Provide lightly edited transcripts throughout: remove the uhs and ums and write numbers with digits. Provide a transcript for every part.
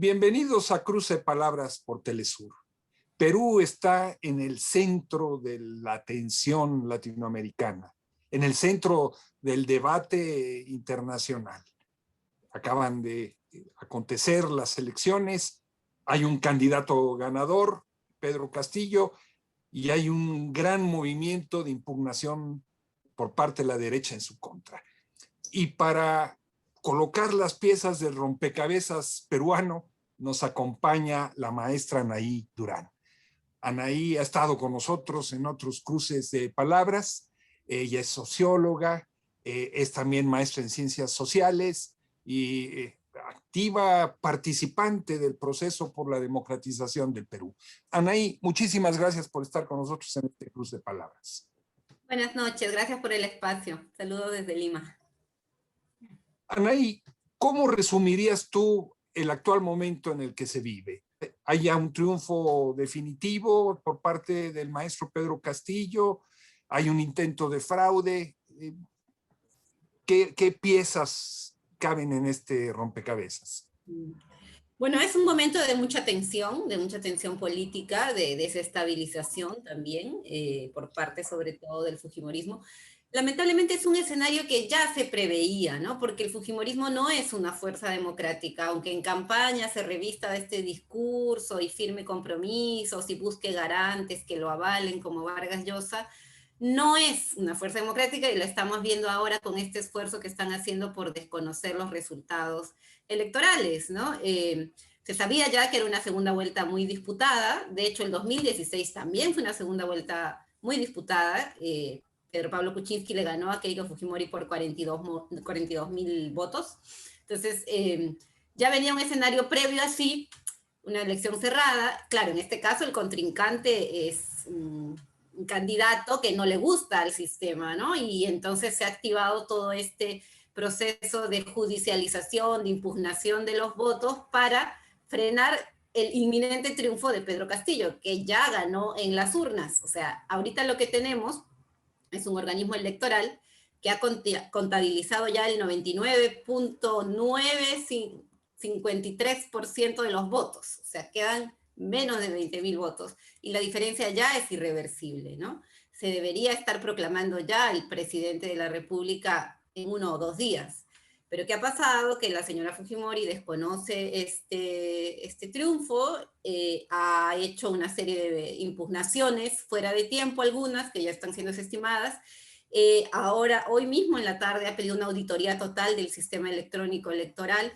Bienvenidos a Cruce de Palabras por Telesur. Perú está en el centro de la atención latinoamericana, en el centro del debate internacional. Acaban de acontecer las elecciones, hay un candidato ganador, Pedro Castillo, y hay un gran movimiento de impugnación por parte de la derecha en su contra. Y para colocar las piezas del rompecabezas peruano nos acompaña la maestra Anaí Durán. Anaí ha estado con nosotros en otros cruces de palabras. Ella es socióloga, es también maestra en ciencias sociales y activa participante del proceso por la democratización del Perú. Anaí, muchísimas gracias por estar con nosotros en este cruce de palabras. Buenas noches, gracias por el espacio. Saludos desde Lima. Anaí, ¿cómo resumirías tú el actual momento en el que se vive? ¿Hay ya un triunfo definitivo por parte del maestro Pedro Castillo? ¿Hay un intento de fraude? ¿Qué piezas caben en este rompecabezas? Bueno, es un momento de mucha tensión política, de desestabilización también, por parte sobre todo del fujimorismo. Lamentablemente es un escenario que ya se preveía, ¿no? Porque el fujimorismo no es una fuerza democrática, aunque en campaña se revista de este discurso y firme compromisos y busque garantes que lo avalen como Vargas Llosa, no es una fuerza democrática y lo estamos viendo ahora con este esfuerzo que están haciendo por desconocer los resultados electorales, ¿no? Se sabía ya que era una segunda vuelta muy disputada, de hecho el 2016 también fue una segunda vuelta muy disputada, Pedro Pablo Kuczynski le ganó a Keiko Fujimori por 42.000 votos. Entonces, ya venía un escenario previo así, una elección cerrada. Claro, en este caso el contrincante es un candidato que no le gusta al sistema, ¿no? Y entonces se ha activado todo este proceso de judicialización, de impugnación de los votos para frenar el inminente triunfo de Pedro Castillo, que ya ganó en las urnas. O sea, ahorita lo que tenemos es un organismo electoral que ha contabilizado ya el 99.953% de los votos. O sea, quedan menos de 20.000 votos. Y la diferencia ya es irreversible, ¿no? Se debería estar proclamando ya el presidente de la República en 1 o 2 días. Pero ¿qué ha pasado? Que la señora Fujimori desconoce este triunfo, ha hecho una serie de impugnaciones fuera de tiempo, algunas que ya están siendo desestimadas. Ahora, hoy mismo en la tarde, ha pedido una auditoría total del sistema electrónico electoral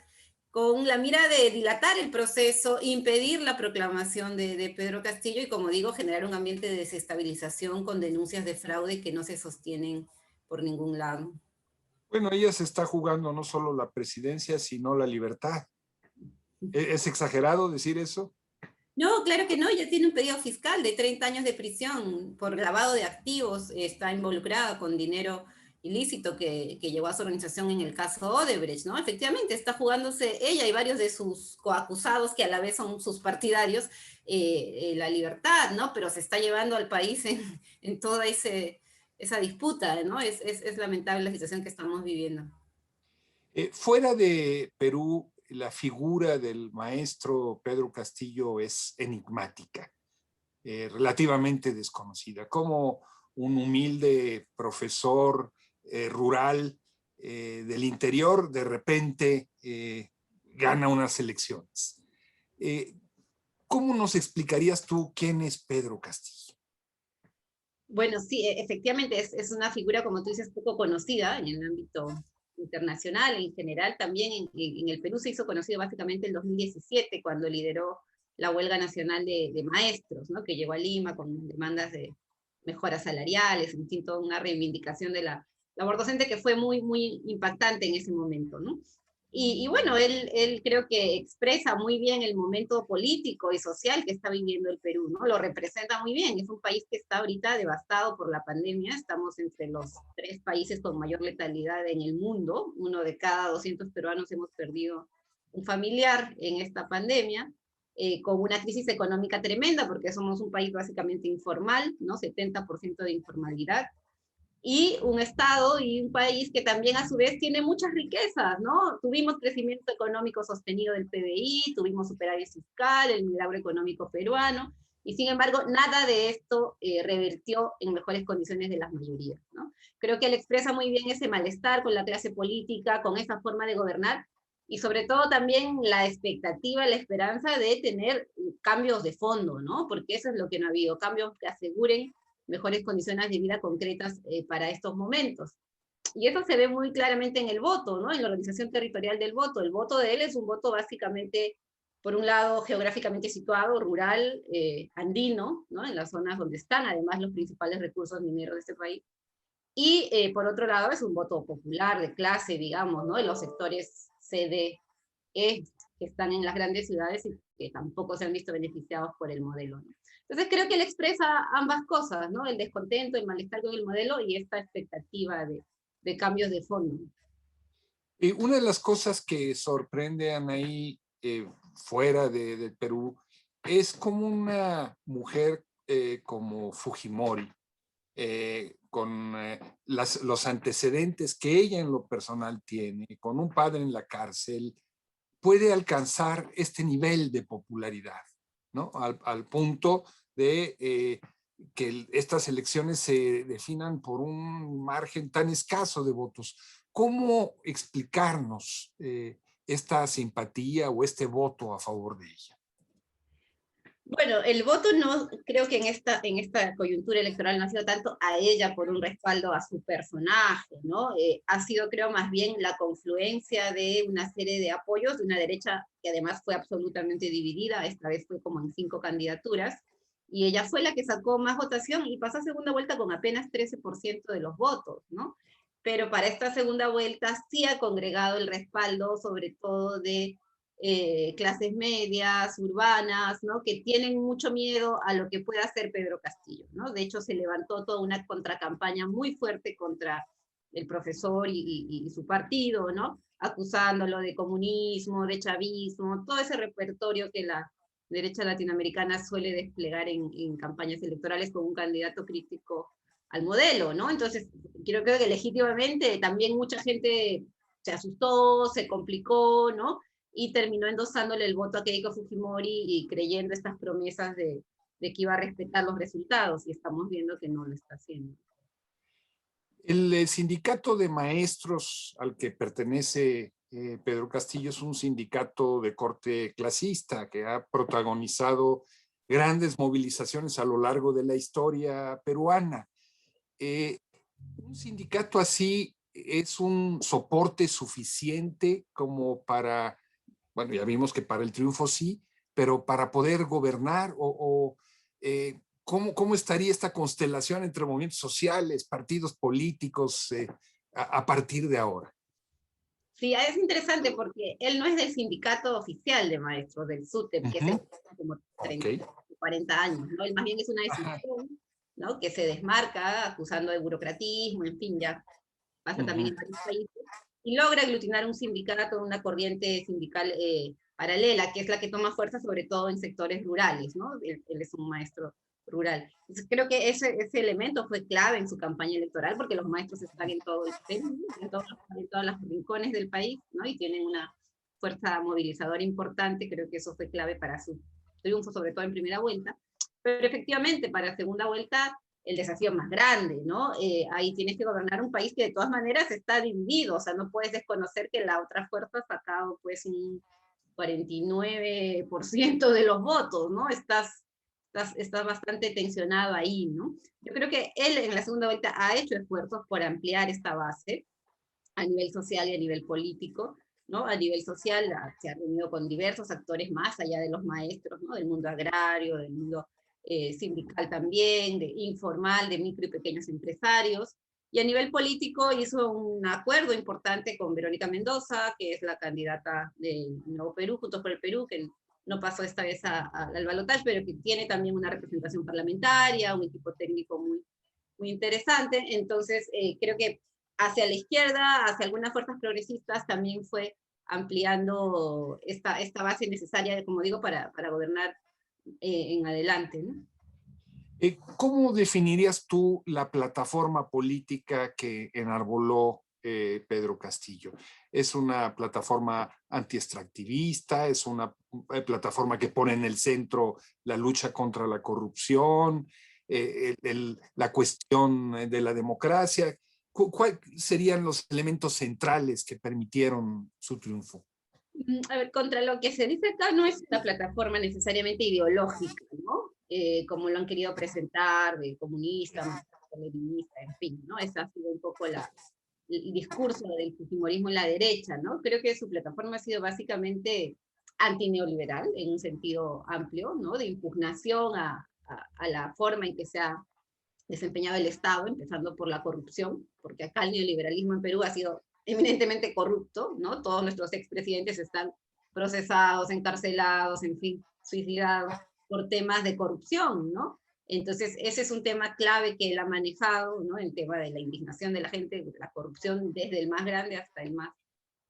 con la mira de dilatar el proceso, impedir la proclamación de Pedro Castillo y, como digo, generar un ambiente de desestabilización con denuncias de fraude que no se sostienen por ningún lado. Bueno, ella se está jugando no solo la presidencia, sino la libertad. ¿Es exagerado decir eso? No, claro que no, ya tiene un pedido fiscal de 30 años de prisión por lavado de activos, está involucrada con dinero ilícito que llevó a su organización en el caso Odebrecht, ¿no? Efectivamente, está jugándose ella y varios de sus coacusados, que a la vez son sus partidarios, la libertad, ¿no? Pero se está llevando al país en toda esa disputa, ¿no? Es lamentable la situación que estamos viviendo. Fuera de Perú, la figura del maestro Pedro Castillo es enigmática, relativamente desconocida, como un humilde profesor rural del interior de repente gana unas elecciones. ¿Cómo nos explicarías tú quién es Pedro Castillo? Bueno, sí, efectivamente es una figura, como tú dices, poco conocida en el ámbito internacional, en general. También en el Perú se hizo conocido básicamente en 2017, cuando lideró la huelga nacional de maestros, ¿no? Que llegó a Lima con demandas de mejoras salariales, en fin, toda una reivindicación de la labor docente que fue muy, muy impactante en ese momento, ¿no? Y bueno, él creo que expresa muy bien el momento político y social que está viviendo el Perú, ¿no? Lo representa muy bien. Es un país que está ahorita devastado por la pandemia. Estamos entre los 3 países con mayor letalidad en el mundo. 1 de cada 200 peruanos hemos perdido un familiar en esta pandemia, con una crisis económica tremenda, porque somos un país básicamente informal, ¿no? 70% de informalidad. y un Estado y un país que también a su vez tiene muchas riquezas, ¿no? Tuvimos crecimiento económico sostenido del PBI, tuvimos superávit fiscal, el milagro económico peruano, y sin embargo nada de esto revertió en mejores condiciones de las mayorías, ¿no? Creo que él expresa muy bien ese malestar con la clase política, con esa forma de gobernar, y sobre todo también la expectativa, la esperanza de tener cambios de fondo, ¿no? Porque eso es lo que no ha habido, cambios que aseguren mejores condiciones de vida concretas para estos momentos. Y eso se ve muy claramente en el voto, ¿no? En la organización territorial del voto. El voto de él es un voto básicamente, por un lado, geográficamente situado, rural, andino, ¿no? En las zonas donde están además los principales recursos mineros de este país. Y por otro lado es un voto popular, de clase, digamos, ¿no? De los sectores CDE que están en las grandes ciudades y que tampoco se han visto beneficiados por el modelo, ¿no? Entonces creo que él expresa ambas cosas, ¿no? El descontento, el malestar con el modelo y esta expectativa de cambios de fondo. Una de las cosas que sorprende, Anaí, fuera del Perú, es como una mujer como Fujimori, con los antecedentes que ella en lo personal tiene, con un padre en la cárcel, puede alcanzar este nivel de popularidad, ¿no? Al punto de que estas elecciones se definan por un margen tan escaso de votos. ¿Cómo explicarnos esta simpatía o este voto a favor de ella? Bueno, el voto no, creo que en esta coyuntura electoral no ha sido tanto a ella por un respaldo a su personaje, ¿no? Ha sido, creo, más bien la confluencia de una serie de apoyos de una derecha que además fue absolutamente dividida, esta vez fue como en 5 candidaturas, y ella fue la que sacó más votación y pasó a segunda vuelta con apenas 13% de los votos, ¿no? Pero para esta segunda vuelta sí ha congregado el respaldo, sobre todo de clases medias, urbanas, ¿no? Que tienen mucho miedo a lo que pueda hacer Pedro Castillo, ¿no? De hecho, se levantó toda una contracampaña muy fuerte contra el profesor y su partido, ¿no? Acusándolo de comunismo, de chavismo, todo ese repertorio que la derecha latinoamericana suele desplegar en campañas electorales con un candidato crítico al modelo, ¿no? Entonces, creo que legítimamente también mucha gente se asustó, se complicó, ¿no? Y terminó endosándole el voto a Keiko Fujimori y creyendo estas promesas de que iba a respetar los resultados, y estamos viendo que no lo está haciendo. El sindicato de maestros al que pertenece Pedro Castillo es un sindicato de corte clasista que ha protagonizado grandes movilizaciones a lo largo de la historia peruana. Un sindicato así es un soporte suficiente como para, bueno, ya vimos que para el triunfo sí, pero para poder gobernar ¿cómo estaría esta constelación entre movimientos sociales, partidos políticos a partir de ahora? Sí, es interesante porque él no es del sindicato oficial de maestros, del SUTEP, que es el como 30, Okay. 40 años, ¿no? Él más bien es una decisión, ¿no? Que se desmarca acusando de burocratismo, en fin, ya pasa también en varios países, y logra aglutinar un sindicato, una corriente sindical paralela, que es la que toma fuerza sobre todo en sectores rurales, ¿no? Él es un maestro rural. Entonces creo que ese elemento fue clave en su campaña electoral, porque los maestros están en todo el Perú, en todos los rincones del país, ¿no? Y tienen una fuerza movilizadora importante, creo que eso fue clave para su triunfo, sobre todo en primera vuelta. Pero efectivamente, para segunda vuelta el desafío más grande, ¿no? Ahí tienes que gobernar un país que de todas maneras está dividido, o sea, no puedes desconocer que la otra fuerza ha sacado pues un 49% de los votos, ¿no? Estás bastante tensionado ahí, ¿no? Yo creo que él en la segunda vuelta ha hecho esfuerzos por ampliar esta base a nivel social y a nivel político, ¿no? A nivel social se ha reunido con diversos actores más allá de los maestros, ¿no? Del mundo agrario, del mundo sindical también, de informal, de micro y pequeños empresarios. Y a nivel político hizo un acuerdo importante con Verónica Mendoza, que es la candidata del Nuevo Perú, Juntos por el Perú, que no pasó esta vez al balotaje, pero que tiene también una representación parlamentaria, un equipo técnico muy interesante. Entonces, creo que hacia la izquierda, hacia algunas fuerzas progresistas, también fue ampliando esta base necesaria, como digo, para gobernar en adelante, ¿no? ¿Cómo definirías tú la plataforma política que enarboló Pedro Castillo? ¿Es una plataforma antiextractivista? ¿Es una plataforma que pone en el centro la lucha contra la corrupción? La cuestión de la democracia? ¿Cuáles serían los elementos centrales que permitieron su triunfo? A ver, contra lo que se dice acá no es una plataforma necesariamente ideológica, ¿no? Como lo han querido presentar, de comunista, leninista, en fin, ¿no? Ese ha sido un poco el discurso del fujimorismo en la derecha, ¿no? Creo que su plataforma ha sido básicamente antineoliberal, en un sentido amplio, ¿no? De impugnación a la forma en que se ha desempeñado el Estado, empezando por la corrupción, porque acá el neoliberalismo en Perú ha sido eminentemente corrupto, ¿no? Todos nuestros expresidentes están procesados, encarcelados, en fin, suicidados por temas de corrupción, ¿no? Entonces, ese es un tema clave que él ha manejado, ¿no? El tema de la indignación de la gente, la corrupción desde el más grande hasta el más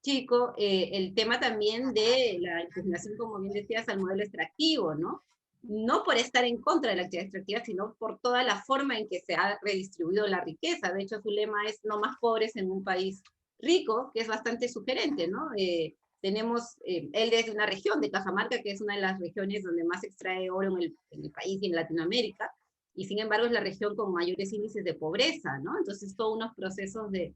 chico, el tema también de la impugnación, como bien decías, al modelo extractivo, ¿no? No por estar en contra de la actividad extractiva, sino por toda la forma en que se ha redistribuido la riqueza. De hecho, su lema es no más pobres en un país rico, que es bastante sugerente, ¿no? Él es de una región de Cajamarca, que es una de las regiones donde más se extrae oro en el país y en Latinoamérica, y sin embargo es la región con mayores índices de pobreza, ¿no? Entonces, todos unos procesos de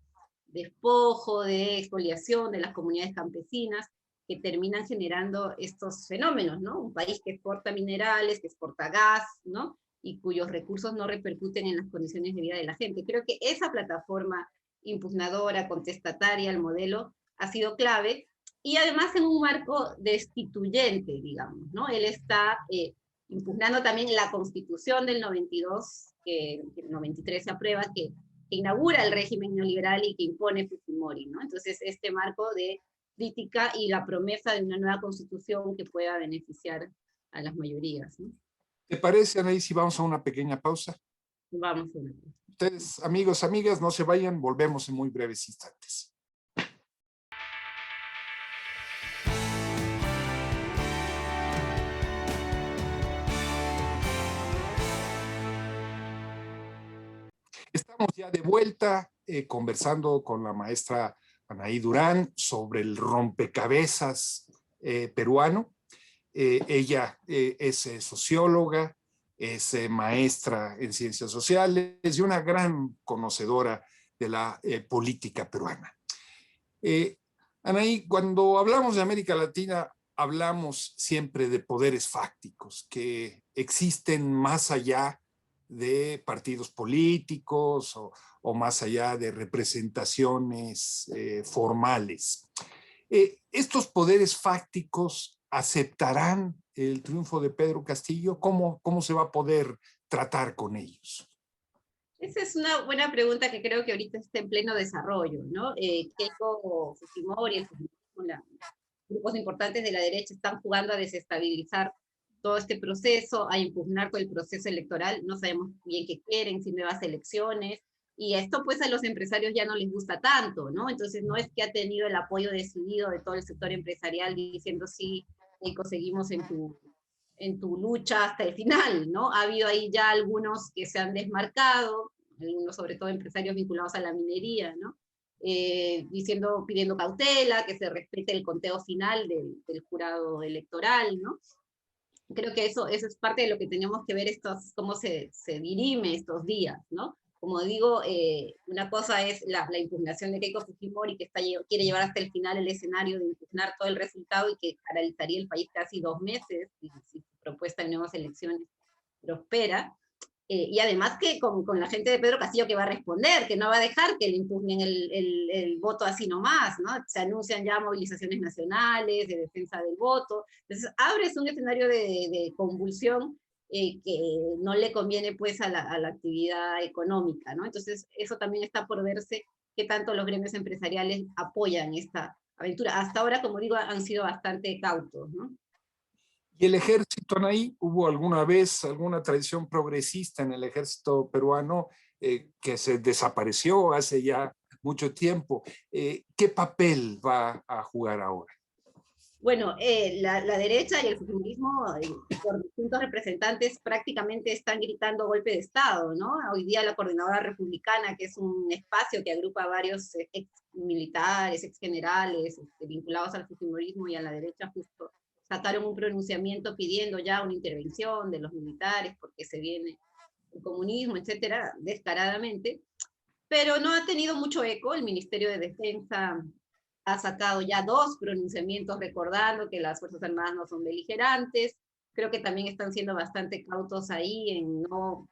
despojo, de expoliación de las comunidades campesinas, que terminan generando estos fenómenos, ¿no? Un país que exporta minerales, que exporta gas, ¿no? Y cuyos recursos no repercuten en las condiciones de vida de la gente. Creo que esa plataforma impugnadora, contestataria al modelo, ha sido clave, y además en un marco destituyente, digamos, ¿no? Él está impugnando también la Constitución del 92, que el 93 se aprueba, que inaugura el régimen neoliberal y que impone Fujimori, ¿no? Entonces, este marco de crítica y la promesa de una nueva constitución que pueda beneficiar a las mayorías, ¿no? ¿Te parece, Anaí, si vamos a una pequeña pausa? Vamos a ver. Ustedes, amigos, amigas, no se vayan, volvemos en muy breves instantes. Estamos ya de vuelta conversando con la maestra Anaí Durán sobre el rompecabezas peruano. Ella es socióloga, es maestra en ciencias sociales y una gran conocedora de la política peruana. Anaí, cuando hablamos de América Latina, hablamos siempre de poderes fácticos que existen más allá de partidos políticos o más allá de representaciones formales. ¿Estos poderes fácticos aceptarán el triunfo de Pedro Castillo? ¿Cómo se va a poder tratar con ellos? Esa es una buena pregunta que creo que ahorita está en pleno desarrollo, ¿no? Keiko Fujimori, grupos importantes de la derecha están jugando a desestabilizar todo este proceso, a impugnar todo el proceso electoral. No sabemos bien qué quieren, si nuevas elecciones, y esto pues a los empresarios ya no les gusta tanto, ¿no? Entonces no es que ha tenido el apoyo decidido de todo el sector empresarial diciendo sí, Keiko, seguimos en tu lucha hasta el final, ¿no? Ha habido ahí ya algunos que se han desmarcado, algunos sobre todo empresarios vinculados a la minería, ¿no? Pidiendo cautela, que se respete el conteo final del jurado electoral, ¿no? Creo que eso es parte de lo que tenemos que ver, cómo se dirime estos días, ¿no? Como digo, una cosa es la impugnación de Keiko Fujimori, que quiere llevar hasta el final el escenario de impugnar todo el resultado y que paralizaría el país casi 2 meses si su propuesta de nuevas elecciones prospera. Y además que con la gente de Pedro Castillo que va a responder, que no va a dejar que le impugnen el voto así nomás, ¿no? Se anuncian ya movilizaciones nacionales de defensa del voto. Entonces, abres un escenario de convulsión que no le conviene pues a la actividad económica, ¿no? Entonces, eso también está por verse qué tanto los gremios empresariales apoyan esta aventura. Hasta ahora, como digo, han sido bastante cautos, ¿no? ¿Y el ejército, Anaí? ¿Hubo alguna vez alguna tradición progresista en el ejército peruano que se desapareció hace ya mucho tiempo? ¿Qué papel va a jugar ahora? Bueno, la derecha y el fujimorismo, por distintos representantes, prácticamente están gritando golpe de Estado, ¿no? Hoy día la Coordinadora Republicana, que es un espacio que agrupa a varios ex militares, ex generales, vinculados al fujimorismo y a la derecha, justo sacaron un pronunciamiento pidiendo ya una intervención de los militares porque se viene el comunismo, etcétera, descaradamente, pero no ha tenido mucho eco. El Ministerio de Defensa ha sacado ya 2 pronunciamientos recordando que las Fuerzas Armadas no son beligerantes. Creo que también están siendo bastante cautos ahí en no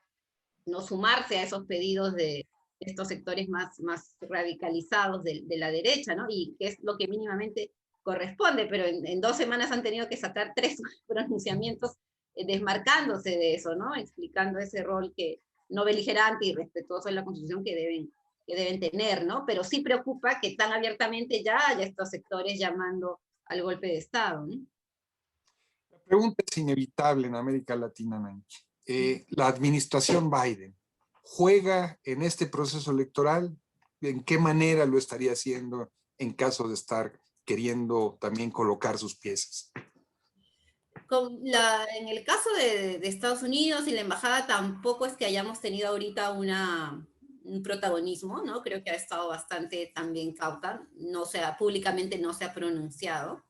sumarse a esos pedidos de estos sectores más radicalizados de la derecha, ¿no? Y que es lo que mínimamente corresponde, pero en 2 semanas han tenido que sacar 3 pronunciamientos desmarcándose de eso, ¿no? Explicando ese rol que no beligerante y respetuoso de la Constitución que deben tener, ¿no? Pero sí preocupa que tan abiertamente ya haya estos sectores llamando al golpe de Estado, ¿no? La pregunta es inevitable en América Latina, Nancy. La administración Biden juega en este proceso electoral. ¿En qué manera lo estaría haciendo en caso de estar queriendo también colocar sus piezas? En el caso de Estados Unidos y la embajada tampoco es que hayamos tenido ahorita un protagonismo, ¿no? Creo que ha estado bastante también cauta, públicamente no se ha pronunciado.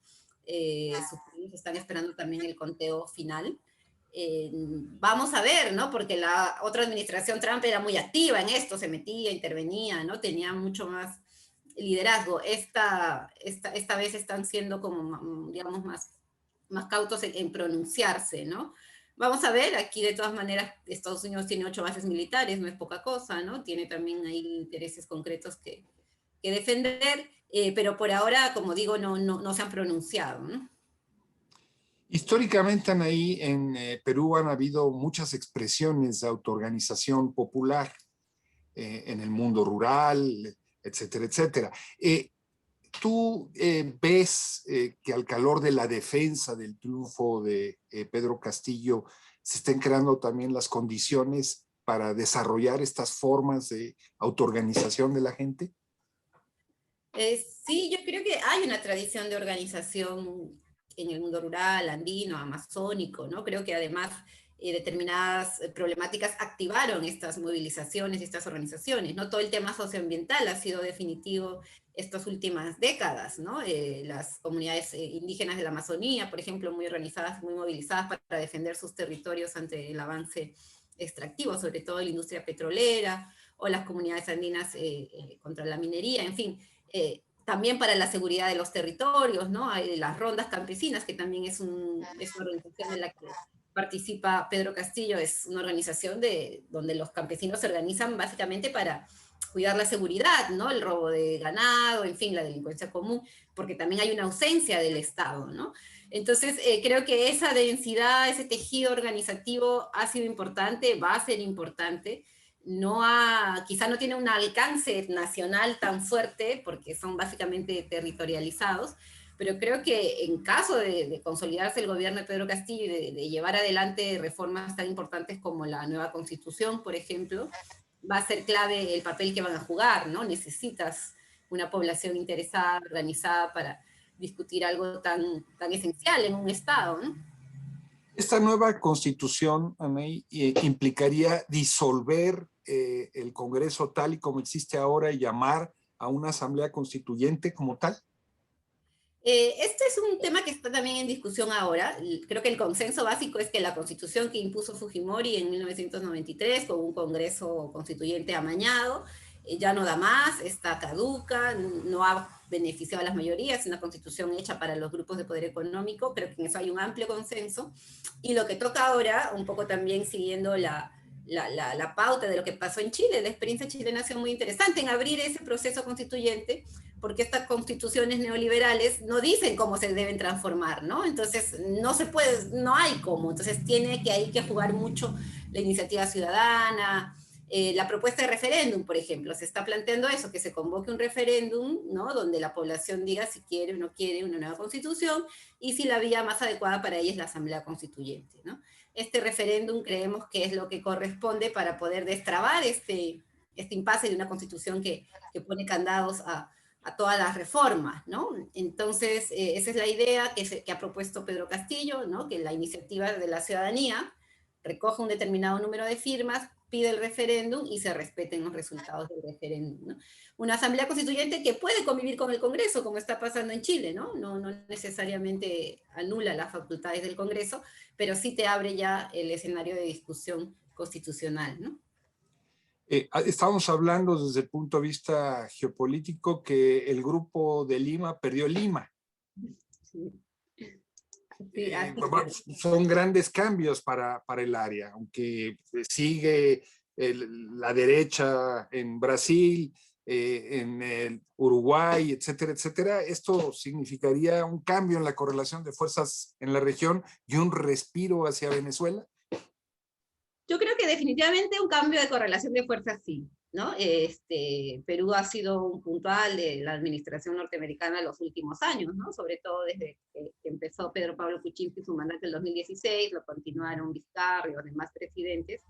Sus países están esperando también el conteo final. Vamos a ver, ¿no? Porque la otra administración Trump era muy activa en esto, se metía, intervenía, ¿no? Tenía mucho más liderazgo. Esta vez están siendo como, digamos, más cautos en pronunciarse, ¿no? Vamos a ver, aquí de todas maneras Estados Unidos tiene 8 bases militares, no es poca cosa, ¿no? Tiene también ahí intereses concretos que defender, pero por ahora, como digo, no se han pronunciado, ¿no? Históricamente, Anaí, en Perú han habido muchas expresiones de autoorganización popular en el mundo rural, etcétera, etcétera. ¿Tú ves que al calor de la defensa del triunfo de Pedro Castillo se están creando también las condiciones para desarrollar estas formas de autoorganización de la gente? Sí, yo creo que hay una tradición de organización en el mundo rural, andino, amazónico, ¿no? Creo que además determinadas problemáticas activaron estas movilizaciones, estas organizaciones, ¿no? Todo el tema socioambiental ha sido definitivo estas últimas décadas, ¿no? Las comunidades indígenas de la Amazonía, por ejemplo, muy organizadas, muy movilizadas para defender sus territorios ante el avance extractivo, sobre todo en la industria petrolera, o las comunidades andinas contra la minería, en fin, también para la seguridad de los territorios, ¿no? Hay las rondas campesinas, que también es una organización en la que participa Pedro Castillo, es una organización donde los campesinos se organizan básicamente para cuidar la seguridad, ¿no? El robo de ganado, en fin, la delincuencia común, porque también hay una ausencia del Estado, ¿no? Entonces, creo que esa densidad, ese tejido organizativo ha sido importante, va a ser importante, quizá no tiene un alcance nacional tan fuerte porque son básicamente territorializados, pero creo que en caso de consolidarse el gobierno de Pedro Castillo y de llevar adelante reformas tan importantes como la nueva constitución, por ejemplo, va a ser clave el papel que van a jugar, ¿no? Necesitas una población interesada, organizada para discutir algo tan esencial en un Estado, ¿no? Esta nueva constitución, Anay, implicaría disolver el Congreso tal y como existe ahora y llamar a una asamblea constituyente como tal. Este es un tema que está también en discusión ahora. Creo que el consenso básico es que la constitución que impuso Fujimori en 1993, con un Congreso constituyente amañado, ya no da más, está caduca, no ha beneficiado a las mayorías, es una constitución hecha para los grupos de poder económico, creo que en eso hay un amplio consenso. Y lo que toca ahora, un poco también siguiendo la pauta de lo que pasó en Chile, la experiencia chilena ha sido muy interesante en abrir ese proceso constituyente, porque estas constituciones neoliberales no dicen cómo se deben transformar, ¿no? Entonces, no se puede, no hay cómo. Entonces, hay que jugar mucho la iniciativa ciudadana, la propuesta de referéndum, por ejemplo. Se está planteando eso, que se convoque un referéndum, ¿no? Donde la población diga si quiere o no quiere una nueva constitución y si la vía más adecuada para ella es la asamblea constituyente, ¿no? Este referéndum creemos que es lo que corresponde para poder destrabar este impasse de una constitución que pone candados a todas las reformas, ¿no? Entonces, esa es la idea que ha propuesto Pedro Castillo, ¿no? Que la iniciativa de la ciudadanía recoja un determinado número de firmas, pide el referéndum y se respeten los resultados del referéndum, ¿no? Una asamblea constituyente que puede convivir con el Congreso, como está pasando en Chile, ¿no? No necesariamente anula las facultades del Congreso, pero sí te abre ya el escenario de discusión constitucional, ¿no? Estamos hablando desde el punto de vista geopolítico que el Grupo de Lima perdió Lima. Sí. Sí, Son grandes cambios para el área, aunque sigue la derecha en Brasil, en el Uruguay, etcétera, etcétera. Esto significaría un cambio en la correlación de fuerzas en la región y un respiro hacia Venezuela. Yo creo que definitivamente un cambio de correlación de fuerzas sí, ¿no? Perú ha sido un puntual de la administración norteamericana en los últimos años, ¿no? Sobre todo desde que empezó Pedro Pablo Kuczynski su mandato en el 2016, lo continuaron Vizcarra y los demás presidentes,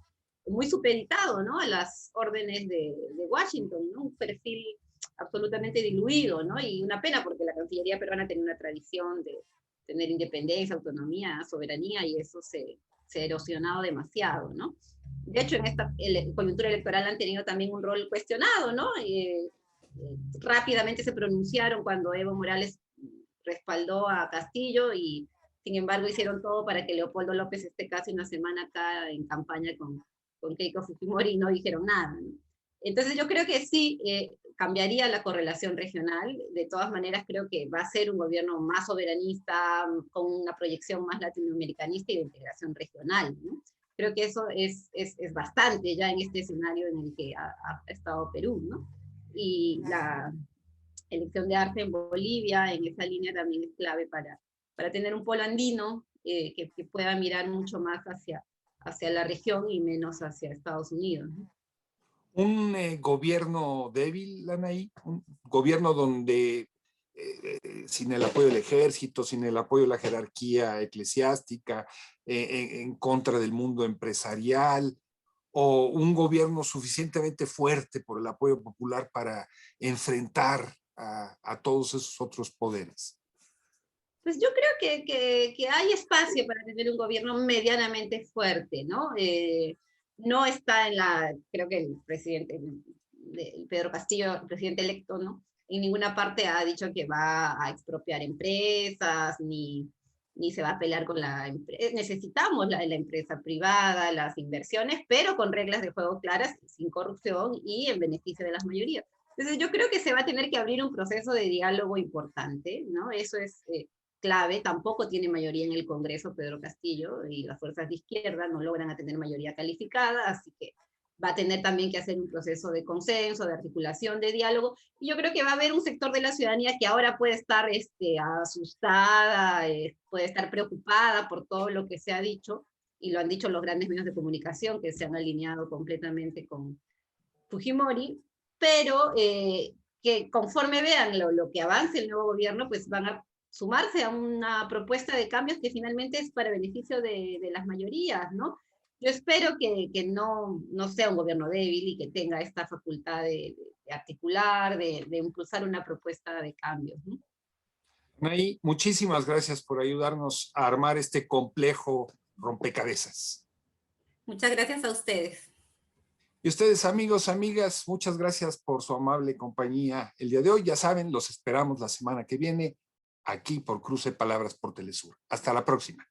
muy supeditado, ¿no? A las órdenes de Washington, ¿no? Un perfil absolutamente diluido, ¿no? Y una pena porque la Cancillería peruana tenía una tradición de tener independencia, autonomía, soberanía, y eso se ha erosionado demasiado, ¿no? De hecho, en esta coyuntura electoral han tenido también un rol cuestionado, ¿no? Rápidamente se pronunciaron cuando Evo Morales respaldó a Castillo y sin embargo hicieron todo para que Leopoldo López esté casi una semana acá en campaña con Keiko Fujimori y no dijeron nada, ¿no? Entonces yo creo que sí, cambiaría la correlación regional. De todas maneras creo que va a ser un gobierno más soberanista, con una proyección más latinoamericanista y de integración regional, ¿no? Creo que eso es bastante ya en este escenario en el que ha estado Perú, ¿no? Y la elección de Arce en Bolivia, en esa línea también es clave para tener un polo andino que pueda mirar mucho más hacia la región y menos hacia Estados Unidos, ¿no? Un gobierno débil, Anaí, un gobierno donde sin el apoyo del ejército, sin el apoyo de la jerarquía eclesiástica, en contra del mundo empresarial, o un gobierno suficientemente fuerte por el apoyo popular para enfrentar a todos esos otros poderes. Pues yo creo que hay espacio para tener un gobierno medianamente fuerte, ¿no? No está creo que el presidente, Pedro Castillo, el presidente electo, ¿no? En ninguna parte ha dicho que va a expropiar empresas, ni se va a pelear con la empresa. Necesitamos la empresa privada, las inversiones, pero con reglas de juego claras, sin corrupción y en beneficio de las mayorías. Entonces yo creo que se va a tener que abrir un proceso de diálogo importante, ¿no? Eso es clave. Tampoco tiene mayoría en el Congreso Pedro Castillo, y las fuerzas de izquierda no logran tener mayoría calificada, así que va a tener también que hacer un proceso de consenso, de articulación, de diálogo, y yo creo que va a haber un sector de la ciudadanía que ahora puede estar asustada, puede estar preocupada por todo lo que se ha dicho, y lo han dicho los grandes medios de comunicación que se han alineado completamente con Fujimori, pero que conforme vean lo que avance el nuevo gobierno, pues van a sumarse a una propuesta de cambios que finalmente es para beneficio de las mayorías, ¿no? Yo espero que no sea un gobierno débil y que tenga esta facultad de articular, de impulsar una propuesta de cambios, ¿no? Anaí, muchísimas gracias por ayudarnos a armar este complejo rompecabezas. Muchas gracias a ustedes. Y ustedes, amigos, amigas, muchas gracias por su amable compañía el día de hoy. Ya saben, los esperamos la semana que viene aquí por Cruce Palabras por Telesur. Hasta la próxima.